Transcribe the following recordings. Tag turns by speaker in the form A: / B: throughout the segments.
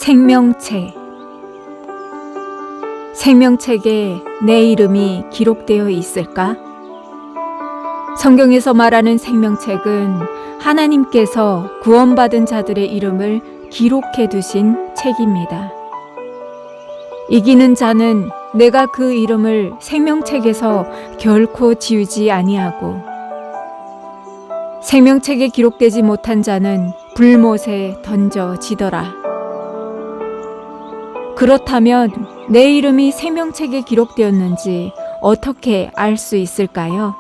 A: 생명책. 생명책에 내 이름이 기록되어 있을까? 성경에서 말하는 생명책은 하나님께서 구원받은 자들의 이름을 기록해 두신 책입니다. 이기는 자는 내가 그 이름을 생명책에서 결코 지우지 아니하고, 생명책에 기록되지 못한 자는 불못에 던져지더라. 그렇다면 내 이름이 생명책에 기록되었는지 어떻게 알 수 있을까요?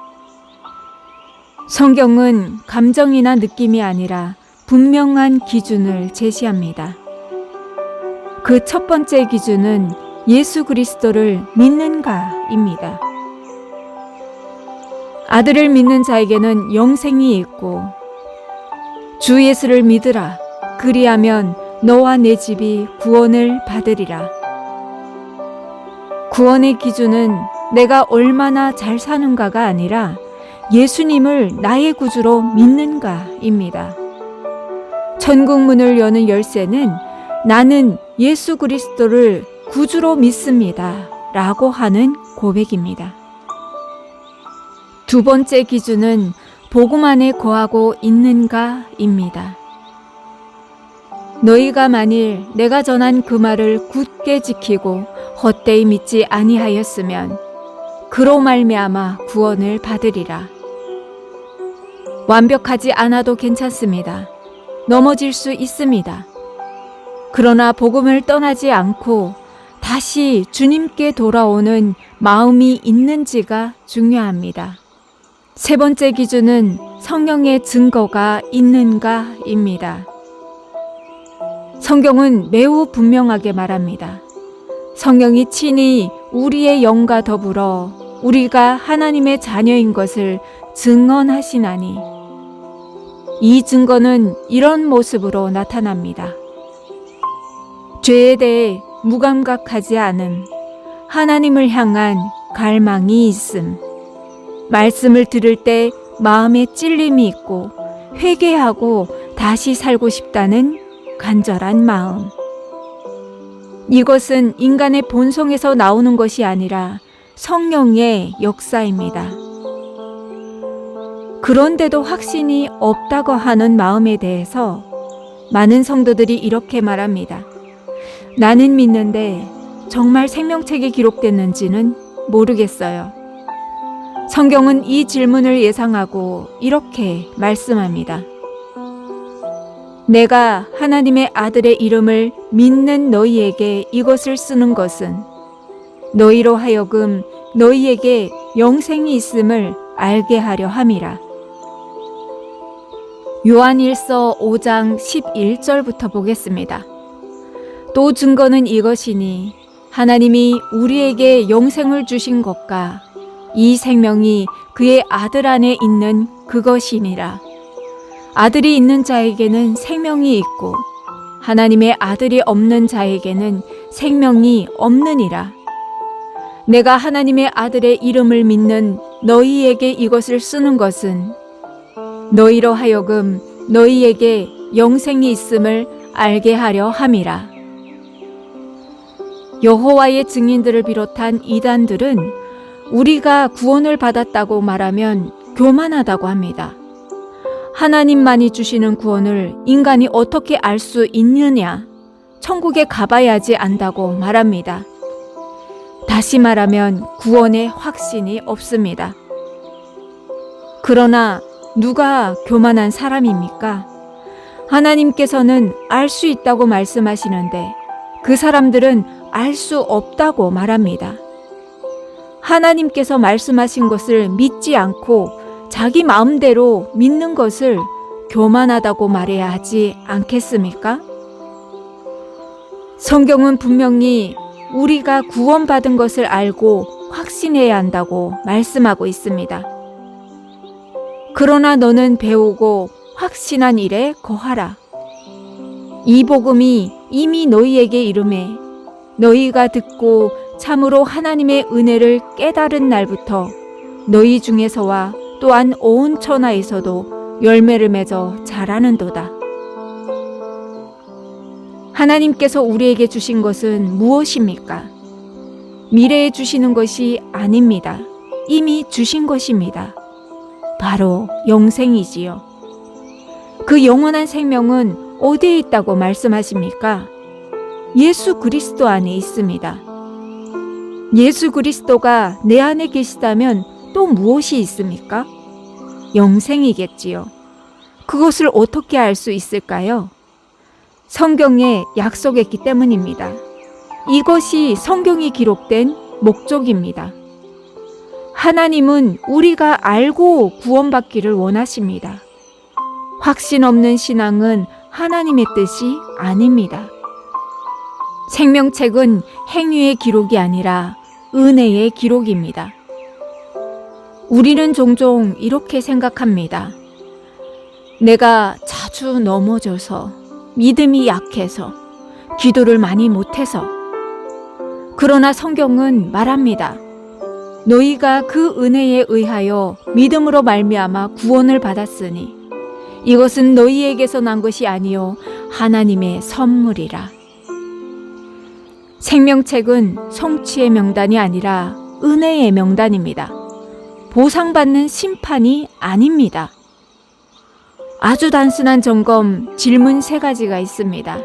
A: 성경은 감정이나 느낌이 아니라 분명한 기준을 제시합니다. 그 첫 번째 기준은 예수 그리스도를 믿는가입니다. 아들을 믿는 자에게는 영생이 있고, 주 예수를 믿으라, 그리하면 너와 내 집이 구원을 받으리라. 구원의 기준은 내가 얼마나 잘 사는가가 아니라 예수님을 나의 구주로 믿는가입니다. 천국 문을 여는 열쇠는 나는 예수 그리스도를 구주로 믿습니다 라고 하는 고백입니다. 두 번째 기준은 복음 안에 거하고 있는가입니다. 너희가 만일 내가 전한 그 말을 굳게 지키고 헛되이 믿지 아니하였으면 그로 말미암아 구원을 받으리라. 완벽하지 않아도 괜찮습니다. 넘어질 수 있습니다. 그러나 복음을 떠나지 않고 다시 주님께 돌아오는 마음이 있는지가 중요합니다. 세 번째 기준은 성령의 증거가 있는가입니다. 성경은 매우 분명하게 말합니다. 성령이 친히 우리의 영과 더불어 우리가 하나님의 자녀인 것을 증언하시나니, 이 증거는 이런 모습으로 나타납니다. 죄에 대해 무감각하지 않음, 하나님을 향한 갈망이 있음, 말씀을 들을 때 마음에 찔림이 있고 회개하고 다시 살고 싶다는 간절한 마음. 이것은 인간의 본성에서 나오는 것이 아니라 성령의 역사입니다. 그런데도 확신이 없다고 하는 마음에 대해서 많은 성도들이 이렇게 말합니다. 나는 믿는데 정말 생명책에 기록됐는지는 모르겠어요. 성경은 이 질문을 예상하고 이렇게 말씀합니다. 내가 하나님의 아들의 이름을 믿는 너희에게 이것을 쓰는 것은 너희로 하여금 너희에게 영생이 있음을 알게 하려 함이라. 요한일서 5장 11절부터 보겠습니다. 또 증거는 이것이니 하나님이 우리에게 영생을 주신 것과 이 생명이 그의 아들 안에 있는 그것이니라. 아들이 있는 자에게는 생명이 있고 하나님의 아들이 없는 자에게는 생명이 없느니라. 내가 하나님의 아들의 이름을 믿는 너희에게 이것을 쓰는 것은 너희로 하여금 너희에게 영생이 있음을 알게 하려 함이라. 여호와의 증인들을 비롯한 이단들은 우리가 구원을 받았다고 말하면 교만하다고 합니다. 하나님만이 주시는 구원을 인간이 어떻게 알 수 있느냐? 천국에 가봐야지 안다고 말합니다. 다시 말하면 구원의 확신이 없습니다. 그러나 누가 교만한 사람입니까? 하나님께서는 알 수 있다고 말씀하시는데 그 사람들은 알 수 없다고 말합니다. 하나님께서 말씀하신 것을 믿지 않고 자기 마음대로 믿는 것을 교만하다고 말해야 하지 않겠습니까? 성경은 분명히 우리가 구원받은 것을 알고 확신해야 한다고 말씀하고 있습니다. 그러나 너는 배우고 확신한 일에 거하라. 이 복음이 이미 너희에게 이르매 너희가 듣고 참으로 하나님의 은혜를 깨달은 날부터 너희 중에서와 또한 온 천하에서도 열매를 맺어 자라는도다. 하나님께서 우리에게 주신 것은 무엇입니까? 미래에 주시는 것이 아닙니다. 이미 주신 것입니다. 바로 영생이지요. 그 영원한 생명은 어디에 있다고 말씀하십니까? 예수 그리스도 안에 있습니다. 예수 그리스도가 내 안에 계시다면 또 무엇이 있습니까? 영생이겠지요. 그것을 어떻게 알 수 있을까요? 성경에 약속했기 때문입니다. 이것이 성경이 기록된 목적입니다. 하나님은 우리가 알고 구원받기를 원하십니다. 확신 없는 신앙은 하나님의 뜻이 아닙니다. 생명책은 행위의 기록이 아니라 은혜의 기록입니다. 우리는 종종 이렇게 생각합니다. 내가 자주 넘어져서, 믿음이 약해서, 기도를 많이 못해서. 그러나 성경은 말합니다. 너희가 그 은혜에 의하여 믿음으로 말미암아 구원을 받았으니 이것은 너희에게서 난 것이 아니요 하나님의 선물이라. 생명책은 성취의 명단이 아니라 은혜의 명단입니다. 보상받는 심판이 아닙니다. 아주 단순한 점검, 질문 3가지가 있습니다.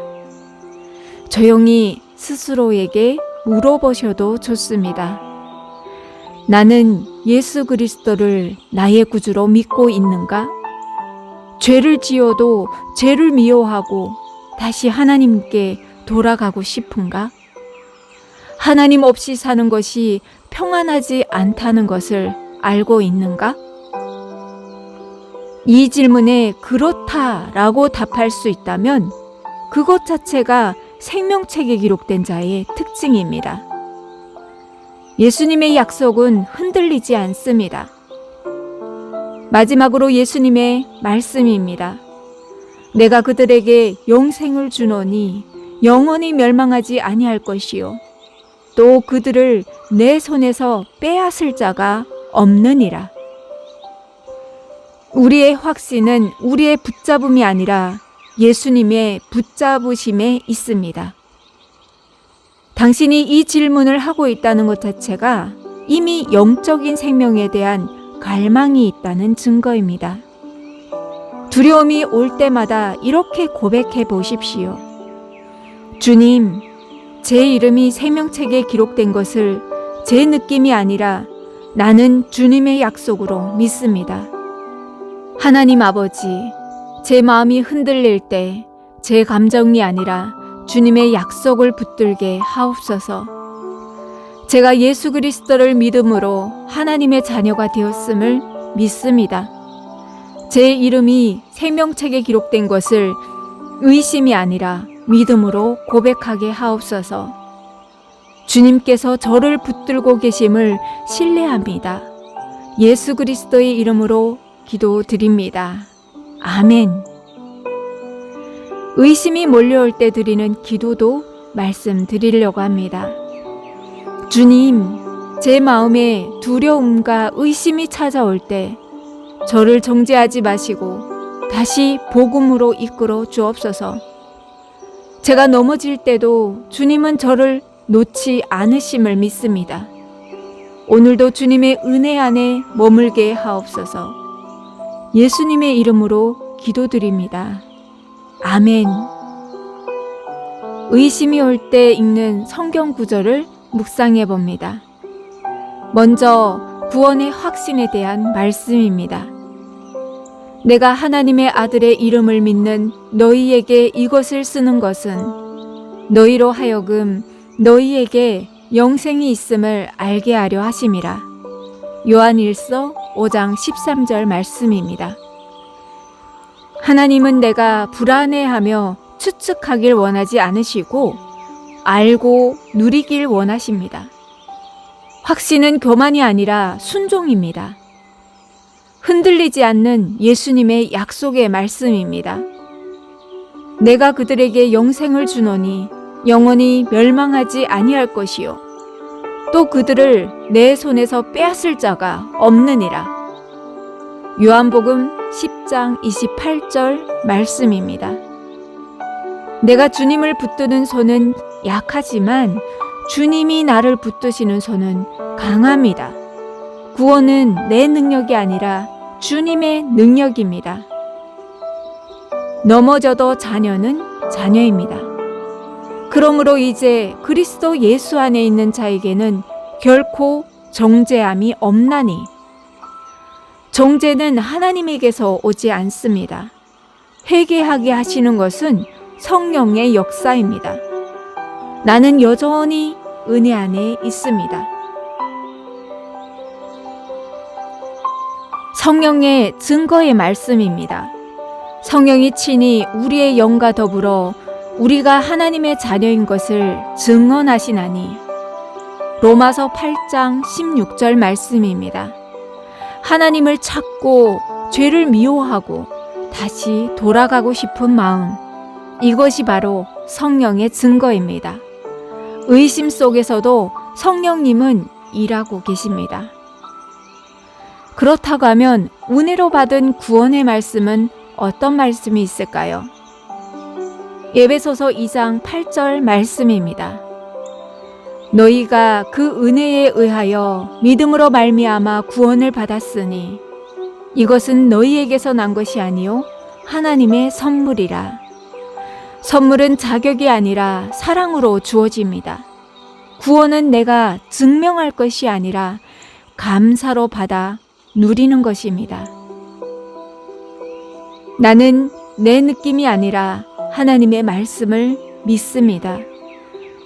A: 조용히 스스로에게 물어보셔도 좋습니다. 나는 예수 그리스도를 나의 구주로 믿고 있는가? 죄를 지어도 죄를 미워하고 다시 하나님께 돌아가고 싶은가? 하나님 없이 사는 것이 평안하지 않다는 것을 알고 있는가? 이 질문에 그렇다라고 답할 수 있다면 그것 자체가 생명책에 기록된 자의 특징입니다. 예수님의 약속은 흔들리지 않습니다. 마지막으로 예수님의 말씀입니다. 내가 그들에게 영생을 주노니 영원히 멸망하지 아니할 것이요 또 그들을 내 손에서 빼앗을 자가 없느니라. 우리의 확신은 우리의 붙잡음이 아니라 예수님의 붙잡으심에 있습니다. 당신이 이 질문을 하고 있다는 것 자체가 이미 영적인 생명에 대한 갈망이 있다는 증거입니다. 두려움이 올 때마다 이렇게 고백해 보십시오. 주님, 제 이름이 생명책에 기록된 것을 제 느낌이 아니라 나는 주님의 약속으로 믿습니다. 하나님 아버지, 제 마음이 흔들릴 때 제 감정이 아니라 주님의 약속을 붙들게 하옵소서. 제가 예수 그리스도를 믿음으로 하나님의 자녀가 되었음을 믿습니다. 제 이름이 생명책에 기록된 것을 의심이 아니라 믿음으로 고백하게 하옵소서. 주님께서 저를 붙들고 계심을 신뢰합니다. 예수 그리스도의 이름으로 기도드립니다. 아멘. 의심이 몰려올 때 드리는 기도도 말씀드리려고 합니다. 주님, 제 마음에 두려움과 의심이 찾아올 때 저를 정죄하지 마시고 다시 복음으로 이끌어 주옵소서. 제가 넘어질 때도 주님은 저를 놓지 않으심을 믿습니다. 오늘도 주님의 은혜 안에 머물게 하옵소서. 예수님의 이름으로 기도드립니다. 아멘. 의심이 올 때 읽는 성경 구절을 묵상해 봅니다. 먼저 구원의 확신에 대한 말씀입니다. 내가 하나님의 아들의 이름을 믿는 너희에게 이것을 쓰는 것은 너희로 하여금 너희에게 영생이 있음을 알게 하려 하심이라. 요한일서 5장 13절 말씀입니다. 하나님은 내가 불안해하며 추측하길 원하지 않으시고 알고 누리길 원하십니다. 확신은 교만이 아니라 순종입니다. 흔들리지 않는 예수님의 약속의 말씀입니다. 내가 그들에게 영생을 주노니 영원히 멸망하지 아니할 것이요 또 그들을 내 손에서 빼앗을 자가 없느니라. 요한복음 10장 28절 말씀입니다. 내가 주님을 붙드는 손은 약하지만 주님이 나를 붙드시는 손은 강합니다. 구원은 내 능력이 아니라 주님의 능력입니다. 넘어져도 자녀는 자녀입니다. 그러므로 이제 그리스도 예수 안에 있는 자에게는 결코 정죄함이 없나니, 정죄는 하나님에게서 오지 않습니다. 회개하게 하시는 것은 성령의 역사입니다. 나는 여전히 은혜 안에 있습니다. 성령의 증거의 말씀입니다. 성령이 친히 우리의 영과 더불어 우리가 하나님의 자녀인 것을 증언하시나니, 로마서 8장 16절 말씀입니다. 하나님을 찾고 죄를 미워하고 다시 돌아가고 싶은 마음, 이것이 바로 성령의 증거입니다. 의심 속에서도 성령님은 일하고 계십니다. 그렇다고 하면 은혜로 받은 구원의 말씀은 어떤 말씀이 있을까요? 에베소서 2장 8절 말씀입니다. 너희가 그 은혜에 의하여 믿음으로 말미암아 구원을 받았으니 이것은 너희에게서 난 것이 아니요 하나님의 선물이라. 선물은 자격이 아니라 사랑으로 주어집니다. 구원은 내가 증명할 것이 아니라 감사로 받아 누리는 것입니다. 나는 내 느낌이 아니라 하나님의 말씀을 믿습니다.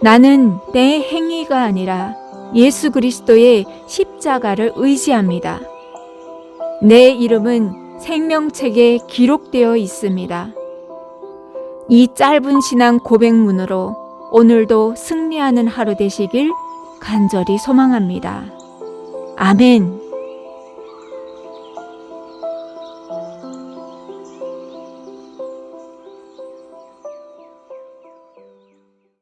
A: 나는 내 행위가 아니라 예수 그리스도의 십자가를 의지합니다. 내 이름은 생명책에 기록되어 있습니다. 이 짧은 신앙 고백문으로 오늘도 승리하는 하루 되시길 간절히 소망합니다. 아멘.